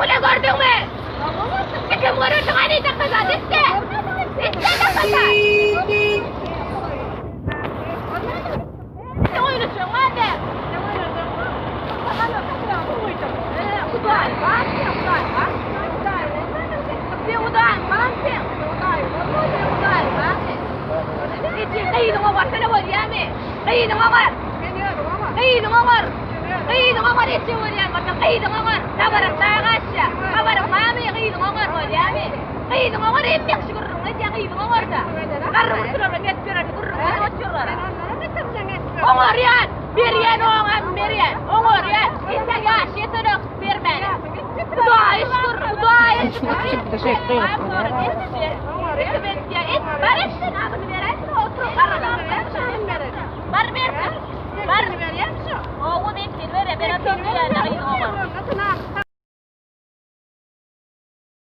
ولا gördün mü? Kim görürsün hani takacağız işte. İşte takacağız. Ne oynuyorsun hadi? قيد عمر سنة واليامي قيد عمر قيد عمر قيد عمر يسوي اليوم قيد عمر نبر الطاقة خبر قامي قيد عمر واليامي قيد عمر يبيك شكر رمضان قيد عمر ده قرر سرر رجعت سرر قرر وشرر عمر يان بيريان عمر بيريان عمر يان إنت جاش يتنق بيرمان دعاء يشكر دعاء يشكر Var. O da hepsini böyle ben atıyorum ya.